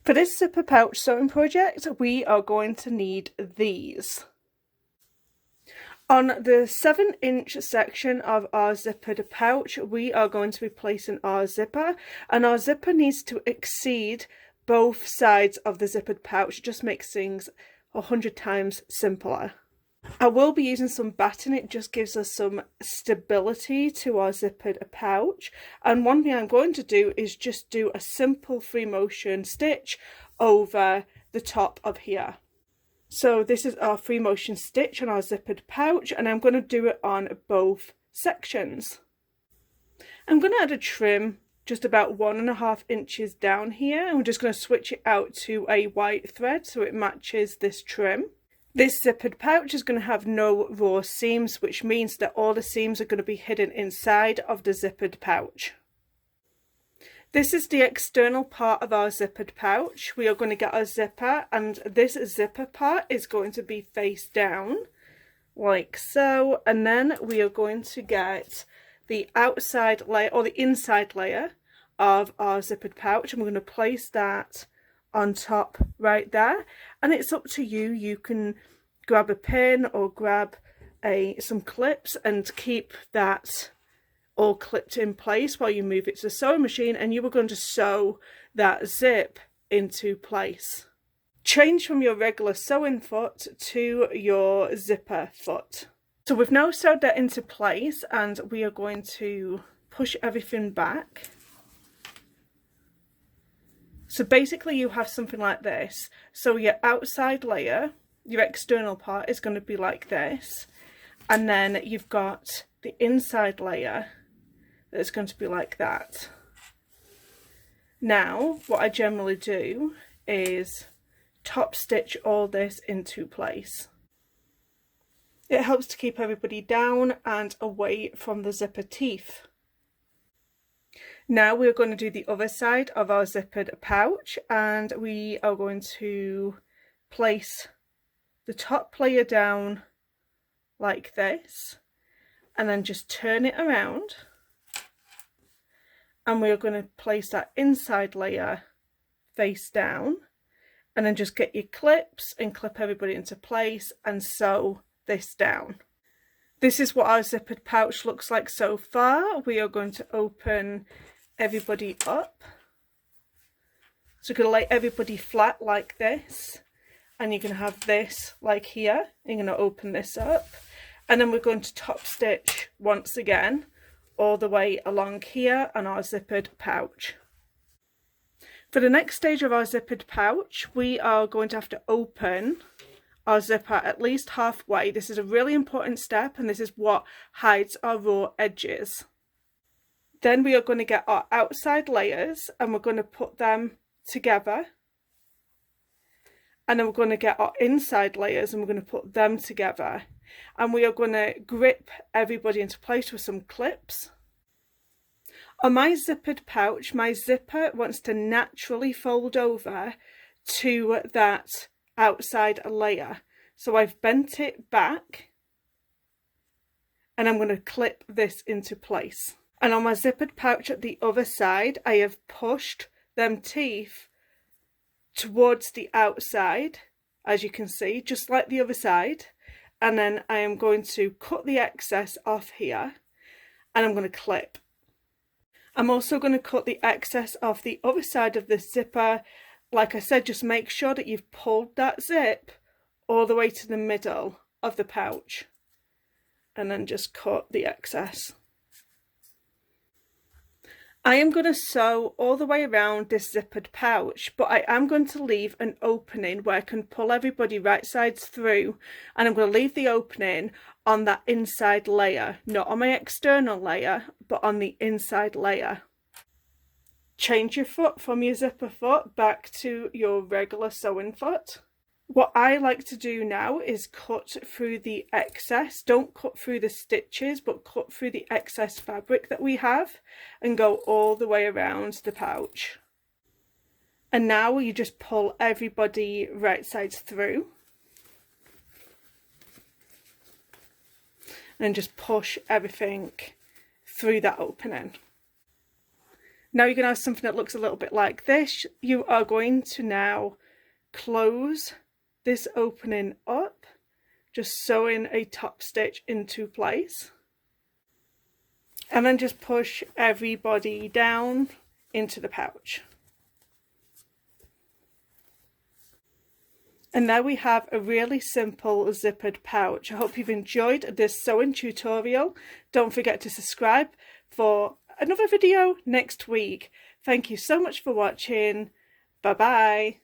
For this zipper pouch sewing project, we are going to need these. On the 7-inch section of our zippered pouch, we are going to be placing our zipper, and our zipper needs to exceed both sides of the zippered pouch. It just makes things 100 times simpler. I will be using some batting. It just gives us some stability to our zippered pouch. And one thing I'm going to do is just do a simple free motion stitch over the top of here. So this is our free motion stitch on our zippered pouch, and I'm going to do it on both sections. I'm going to add a trim just about 1.5 inches down here, and we're just going to switch it out to a white thread so it matches this trim. This zippered pouch is going to have no raw seams, which means that all the seams are going to be hidden inside of the zippered pouch. This is the external part of our zippered pouch. We are going to get our zipper, and this zipper part is going to be face down like so, and then we are going to get the outside layer or the inside layer of our zippered pouch, and we're going to place that on top right there. And it's up to you. You can grab a pin or grab some clips and keep that all clipped in place while you move it to the sewing machine, and you are going to sew that zip into place. Change from your regular sewing foot to your zipper foot. So we've now sewed that into place, and we are going to push everything back. So basically you have something like this. So your outside layer, your external part, is going to be like this, and then you've got the inside layer that's going to be like that. Now what I generally do is top stitch all this into place. It helps to keep everybody down and away from the zipper teeth. Now we're going to do the other side of our zippered pouch, and we are going to place the top layer down like this, and then just turn it around, and we're going to place that inside layer face down, and then just get your clips and clip everybody into place and sew this down. This is what our zippered pouch looks like so far. We are going to open everybody up. So you're going to lay everybody flat like this, and you're going to have this like here. You're going to open this up, and then we're going to top stitch once again all the way along here on our zippered pouch. For the next stage of our zippered pouch, we are going to have to open our zipper at least halfway. This is a really important step, and this is what hides our raw edges. Then we are going to get our outside layers, and we're going to put them together, and then we're going to get our inside layers and we're going to put them together, and we are going to grip everybody into place with some clips. On my zippered pouch, my zipper wants to naturally fold over to that outside layer, so I've bent it back, and I'm going to clip this into place. And on my zippered pouch at the other side, I have pushed them teeth towards the outside, as you can see, just like the other side, and then I am going to cut the excess off here, and I'm going to clip. I'm also going to cut the excess off the other side of the zipper. Like I said, just make sure that you've pulled that zip all the way to the middle of the pouch, and then just cut the excess. I am going to sew all the way around this zippered pouch, but I am going to leave an opening where I can pull everybody right sides through, and I'm going to leave the opening on that inside layer, not on my external layer, but on the inside layer. Change your foot from your zipper foot back to your regular sewing foot. What I like to do now is cut through the excess. Don't cut through the stitches, but cut through the excess fabric that we have and go all the way around the pouch. And now you just pull everybody right sides through and just push everything through that opening. Now you're going to have something that looks a little bit like this. You are going to now close this opening up, just sewing a top stitch into place, and then just push everybody down into the pouch. And now we have a really simple zippered pouch. I hope you've enjoyed this sewing tutorial. Don't forget to subscribe for another video next week. Thank you so much for watching. Bye bye.